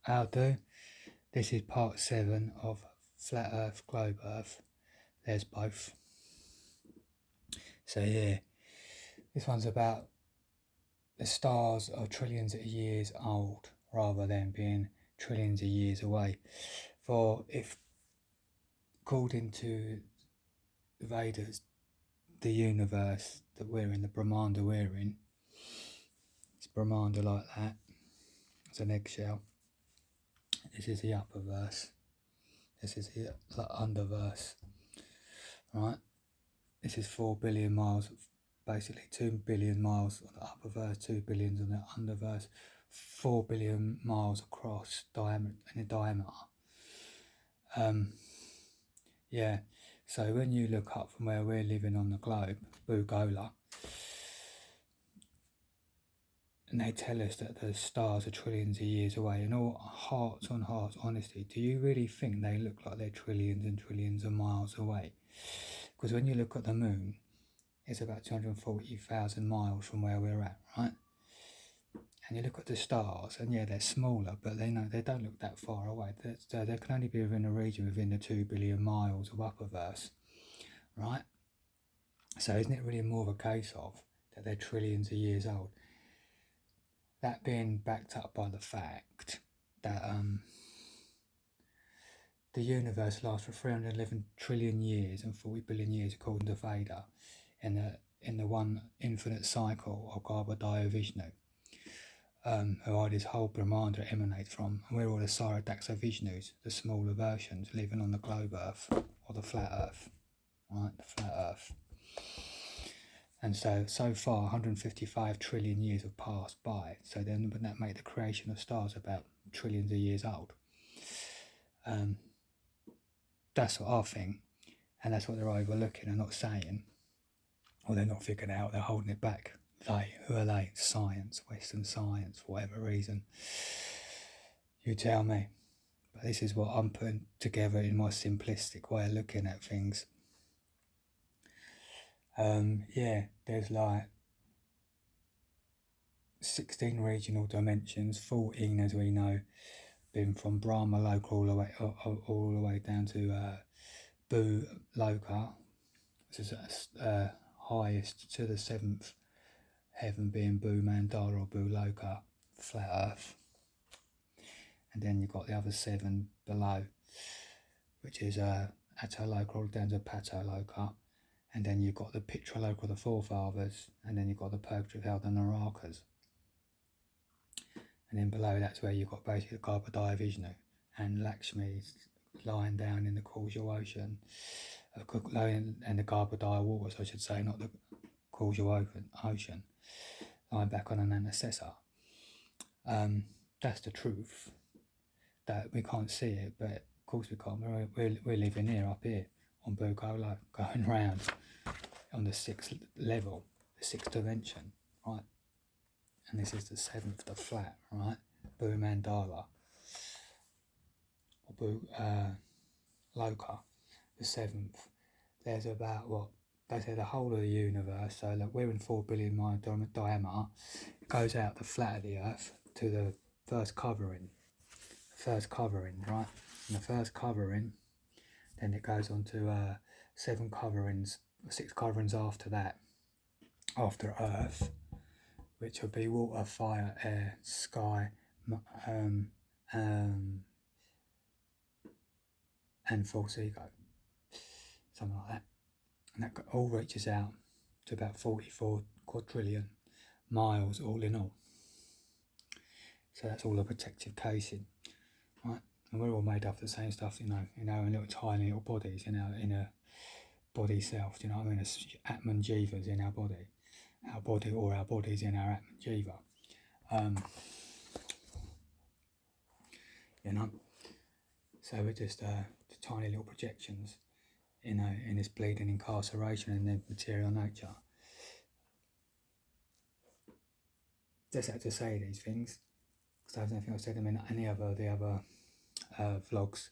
I'll do. This is part 7 of Flat Earth, Globe Earth. There's both. So yeah, this one's about the stars are trillions of years old rather than being trillions of years away. For if, according to the Vedas, the universe that we're in, the Brahmanda we're in, it's Brahmanda like that. It's an eggshell. This is the upper verse. This is the underverse. Right? This is 4 billion miles, basically 2 billion miles on the upper verse, 2 billion on the underverse, 4 billion miles across in a diameter. Yeah, so when you look up from where we're living on the globe, Bugola, and they tell us that the stars are trillions of years away, and all hearts on hearts, honesty, do you really think they look like they're trillions and trillions of miles away? Because when you look at the moon, it's about 240,000 miles from where we're at, right? And you look at the stars, and yeah, they're smaller, but they don't look that far away. They can only be within a region within the 2 billion miles of upperverse, right? So isn't it really more of a case of that they're trillions of years old? That being backed up by the fact that the universe lasts for 311 trillion years and 40 billion years, according to Veda, in the one infinite cycle of Garbhodaya Vishnu, who are this whole Brahmanda emanates from, and we're all the Saradaksa Vishnus, the smaller versions living on the globe Earth, or the flat Earth, right, the flat Earth. And so far 155 trillion years have passed by, so then wouldn't that make the creation of stars about trillions of years old? That's what I think, and that's what they're overlooking and not saying, or they're not figuring out, they're holding it back. Who are they? Science, Western science, for whatever reason. You tell me. But this is what I'm putting together in my simplistic way of looking at things. Yeah, there's like 16 regional dimensions, 14 as we know, been from Brahma Loka all the way down to Bhu Loka, which is highest to the 7th heaven being Bhu Mandala or Bhu Loka, flat Earth. And then you've got the other 7 below, which is Ataloka all down to Pataloka. And then you've got the Pitraloka, the forefathers, and then you've got the Purgatory of Hell, the Narakas. And then below that's where you've got basically the Garbhodaya Vishnu and Lakshmi lying down in the causal ocean, and the Garbhodaya waters, I should say, not the causal ocean, lying back on an ancestor. That's the truth. That we can't see it, but of course we can't. We're living here, up here, on Bugola, going round on the 6th level, the 6th dimension, right? And this is the 7th, the flat, right? Bhu Mandala, or Bhu Loka, the 7th. There's about what they say the whole of the universe. So like we're in 4 billion mile diameter. It goes out the flat of the Earth to the first covering. Right? And the first covering, then it goes on to 7 coverings, 6 coverings after that, after Earth, which would be water, fire, air, sky, and false ego, something like that. And that all reaches out to about 44 quadrillion miles all in all. So that's all a protective casing, right? And we're all made up of the same stuff, in our little tiny little bodies, in our body self, you know what I mean? As Atman Jivas in our body, our bodies in our Atman Jiva. So we're just tiny little projections, in this bleeding incarceration in their material nature. Just had to say these things, because I don't think I've said them in any of the other vlogs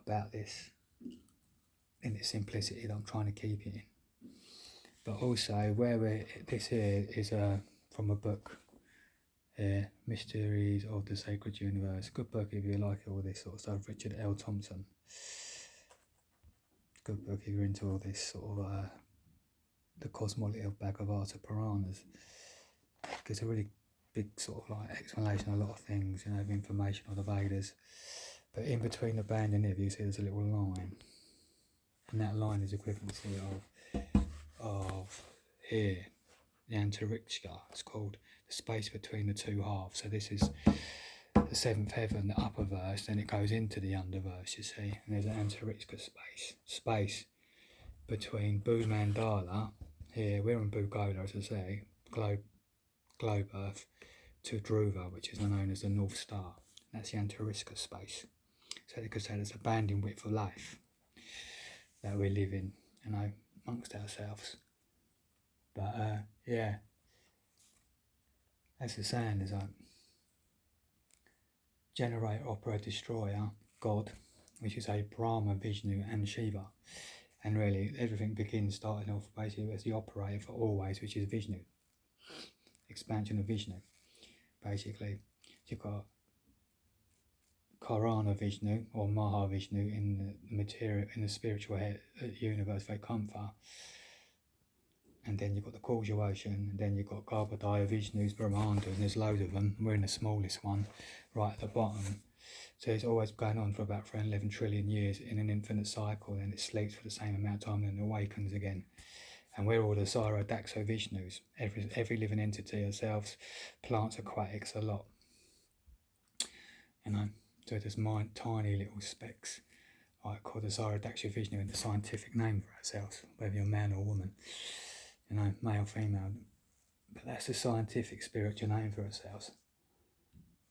about this, in the simplicity that I'm trying to keep it in. But also, this here is from a book, here, Mysteries of the Sacred Universe. Good book if you like all this sort of stuff. Richard L. Thompson. Good book if you're into all this sort of the cosmology of Bhagavata Puranas. Gives a really big sort of like explanation of a lot of things, of information on the Vedas. But in between the band and if you see there's a little line, and that line is equivalency of here, the Antarikshya. It's called the space between the two halves. So this is the seventh heaven, the upper verse, then it goes into the underverse, you see, and there's an Antarikshya space between Bhumandala, here we're on Bhugola, as I say, globe Earth, to Dhruva, which is known as the North Star. That's the Antarikshya space. So they could say there's a banding width of life that we live in, amongst ourselves. But yeah, as the saying is like generator, operator, destroyer, God, which is a Brahma, Vishnu and Shiva. And really everything begins starting off basically as the operator for always, which is Vishnu. Expansion of Vishnu. Basically, you've got Karana Vishnu or Maha Vishnu in the material, in the spiritual universe they come from. And then you've got the causal ocean, and then you've got Garbhodaya Vishnus, Brahmandas, and there's loads of them. We're in the smallest one, right at the bottom. So it's always going on for about 11 trillion years in an infinite cycle, and it sleeps for the same amount of time and then awakens again. And we're all the Daxo Vishnus, every living entity, ourselves, plants, aquatics, a lot. So there's tiny little specks, like called the Daxo Vishnu, and the scientific name for ourselves, whether you're man or woman, male, female. But that's the scientific spiritual name for ourselves.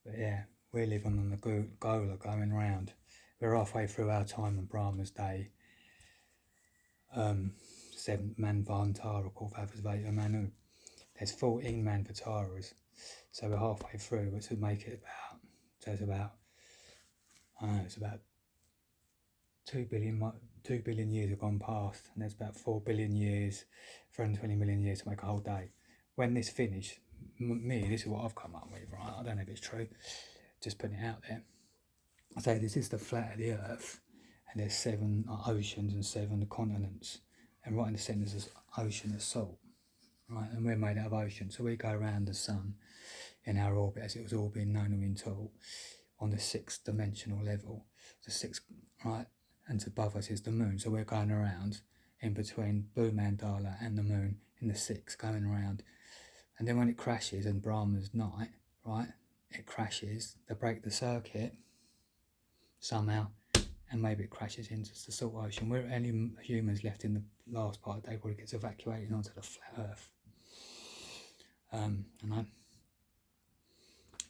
But yeah, we're living on the Gola, going round. We're halfway through our time on Brahma's day. 7th Manvantara called Vavasveta Manu. There's 14 Manvataras, so we're halfway through, which would make it about 2 billion years have gone past, and there's about 4 billion years, 320 million years to make a whole day. When this finished, this is what I've come up with, right? I don't know if it's true, just putting it out there. I say this is the flat of the Earth, and there's 7 oceans and 7 continents, and right in the centre is an ocean of salt, right? And we're made out of ocean, so we go around the sun in our orbit, as it was all being known and been taught, on the 6th dimensional level, the 6th, right? And above us is the moon, so we're going around in between Bhumandala and the moon in the 6th, going around. And then when it crashes in Brahma's night, right, it crashes, they break the circuit somehow, and maybe it crashes into the salt ocean. We're only humans left in the last part of the day, where it gets evacuated onto the flat Earth.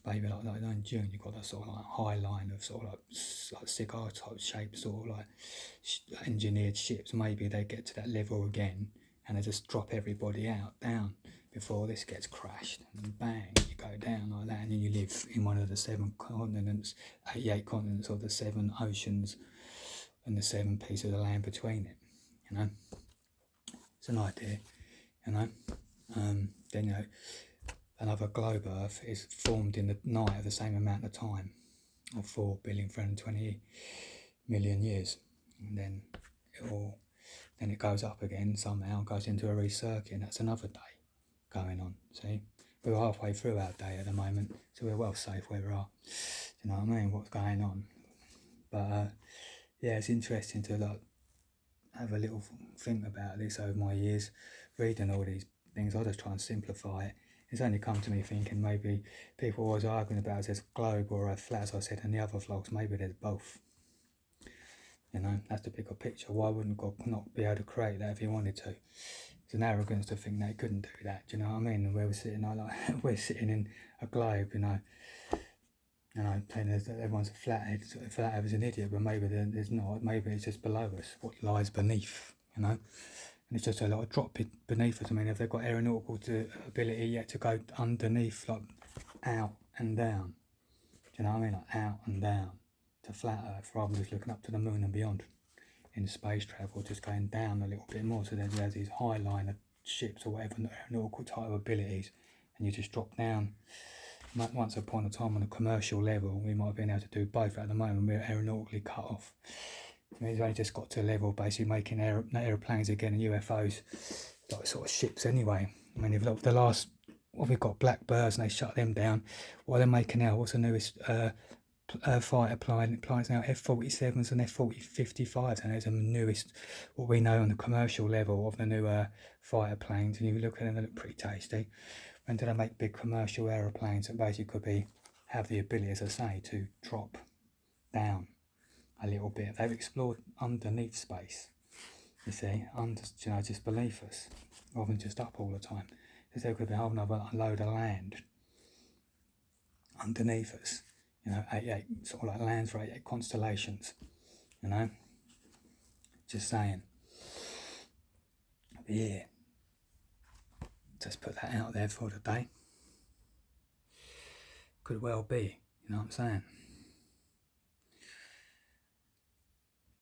Maybe like in June, you've got that sort of like high line of sort of like cigar type shaped sort of like engineered ships. Maybe they get to that level again, and they just drop everybody down before this gets crashed, and bang, you go down like that, and then you live in one of the 7 continents, 88 continents, or the 7 oceans, and the 7 pieces of land between it. It's an idea. Then another globe Earth is formed in the night of the same amount of time, of 4,320 million years, and then it goes up again somehow, goes into a recircuit, and that's another day going on. See, we're halfway through our day at the moment, so we're well safe where we are. You know what I mean? What's going on? But yeah, it's interesting to have a little think about this over my years, reading all these things. I just try and simplify it. It's only come to me thinking maybe people always arguing about if there's a globe or a flat, as I said in the other vlogs, maybe there's both. That's the bigger picture. Why wouldn't God not be able to create that if he wanted to? It's an arrogance to think they couldn't do that, do you know what I mean? And where we're sitting, we're sitting in a globe, saying everyone's a flathead is an idiot, but maybe there's not. Maybe it's just below us, what lies beneath, And it's just a lot of drop beneath us. I mean, if they've got aeronautical ability yet to go underneath, like out and down, do you know what I mean? Like out and down to flat Earth, rather than just looking up to the moon and beyond in space travel, just going down a little bit more. So there's these high liner ships or whatever, aeronautical type of abilities, and you just drop down once upon a time on a commercial level, we might have been able to do both. At the moment, we're aeronautically cut off. We've only just got to a level basically making aeroplanes again and UFOs, like sort of ships anyway. I mean, if look, the last, well, we've got Blackbirds and they shut them down. What they're making now, what's the newest fighter plane? Planes now F-47s and F-55s, and there's the newest, what we know on the commercial level of the new fighter planes. And you look at them, they look pretty tasty. When do they make big commercial aeroplanes that basically have the ability, as I say, to drop down a little bit? They've explored underneath space, you see, under, just beneath us, rather than just up all the time. Because there could be a whole other load of land underneath us, 88, sort of like lands for 88 constellations, just saying. But yeah, just put that out there for today. Could well be, you know what I'm saying?